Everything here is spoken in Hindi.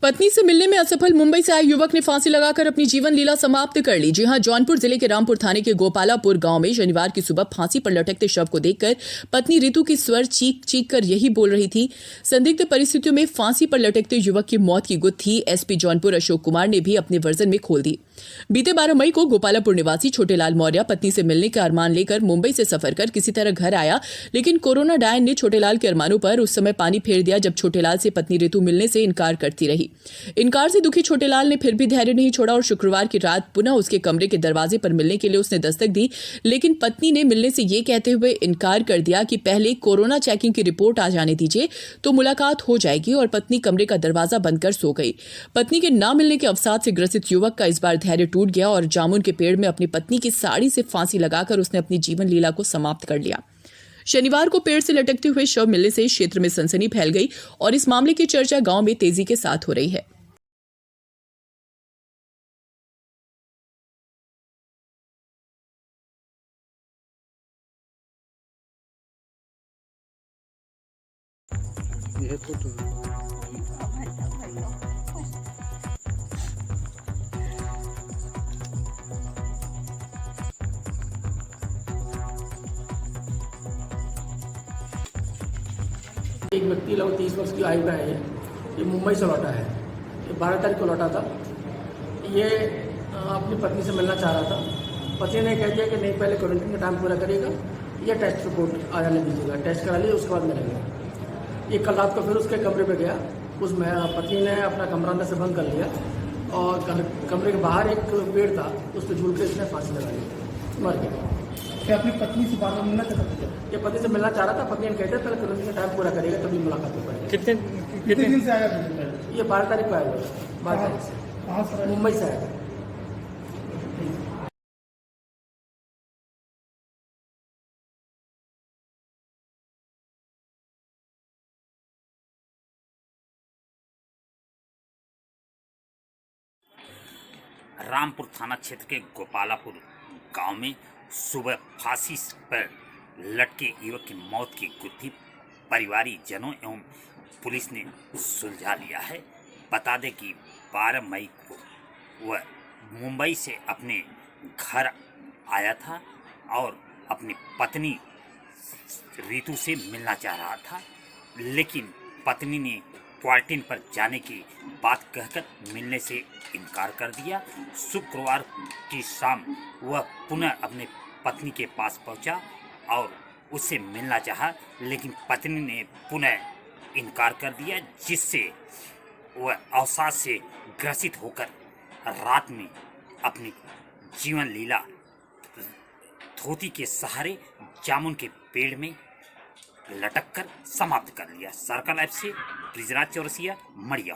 पत्नी से मिलने में असफल मुंबई से आए युवक ने फांसी लगाकर अपनी जीवन लीला समाप्त कर ली। जी हां, जौनपुर जिले के रामपुर थाने के गोपालापुर गांव में शनिवार की सुबह फांसी पर लटकते शव को देखकर पत्नी रितु की स्वर चीख चीख कर यही बोल रही थी। संदिग्ध परिस्थितियों में फांसी पर लटकते युवक की मौत की गुत्थी एसपी जौनपुर अशोक कुमार ने भी अपने वर्जन में खोल दी। बीते 12 मई को गोपालापुर निवासी छोटेलाल मौर्य पत्नी से मिलने का अरमान लेकर मुंबई से सफर कर किसी तरह घर आया, लेकिन कोरोना डायन ने छोटेलाल के अरमानों पर उस समय पानी फेर दिया जब छोटेलाल से पत्नी रितु मिलने से इनकार करती रही। इनकार से दुखी छोटेलाल ने फिर भी धैर्य नहीं छोड़ा और शुक्रवार की रात पुनः उसके कमरे के दरवाजे पर मिलने के लिए उसने दस्तक दी, लेकिन पत्नी ने मिलने से ये कहते हुए इनकार कर दिया कि पहले कोरोना चेकिंग की रिपोर्ट आ जाने दीजिए तो मुलाकात हो जाएगी, और पत्नी कमरे का दरवाजा बंद कर सो गई। पत्नी के न मिलने के अवसाद से ग्रसित युवक का इस बार धैर्य टूट गया और जामुन के पेड़ में अपनी पत्नी की साड़ी से फांसी लगाकर उसने अपनी जीवन लीला को समाप्त कर लिया। शनिवार को पेड़ से लटकते हुए शव मिलने से क्षेत्र में सनसनी फैल गई और इस मामले की चर्चा गांव में तेजी के साथ हो रही है। ये फोटो एक व्यक्ति लगभग 30 वर्ष की आयु का है। ये मुंबई से लौटा है। ये 12 तारीख को लौटा था। ये अपनी पत्नी से मिलना चाह रहा था। पति ने कह दिया कि नहीं, पहले क्वारंटीन का टाइम पूरा करिएगा, या टेस्ट रिपोर्ट आ जाने दीजिएगा, टेस्ट करा लीजिए, उसके बाद मिलेंगे। ये कल रात को फिर उसके कमरे पे गया। उसमें पति ने अपना कमरा अंदर से बंद कर लिया और कमरे के बाहर एक पेड़ था, उस पर झूल के इसने फांसी लगा ली, मर गया। क्या अपनी पत्नी से बार बार मिलना चाहता था? ये पति से मिलना चाह रहा था। पत्नी ने कहते पहले क्वारंटीन का टाइम पूरा करेगा तभी मुलाकात हो पाएगी। कितने दिन से आया था? ये 12 तारीख को आया हुआ है। 12 तारीख से कहाँ से? मुंबई से आया था। रामपुर थाना क्षेत्र के गोपालापुर गांव में सुबह फांसी पर लटके युवक की मौत की गुत्थी परिवारी जनों एवं पुलिस ने सुलझा लिया है। बता दें कि 12 मई को वह मुंबई से अपने घर आया था और अपनी पत्नी रितु से मिलना चाह रहा था, लेकिन पत्नी ने क्वारंटीन पर जाने की बात कहकर मिलने से इनकार कर दिया। शुक्रवार की शाम वह पुनः अपने पत्नी के पास पहुंचा और उससे मिलना चाहा, लेकिन पत्नी ने पुनः इनकार कर दिया, जिससे वह अवसाद से ग्रसित होकर रात में अपनी जीवन लीला धोती के सहारे जामुन के पेड़ में लटक कर समाप्त कर लिया। सर्कल ऐप से ब्रिजराज चौरसिया, मड़िया।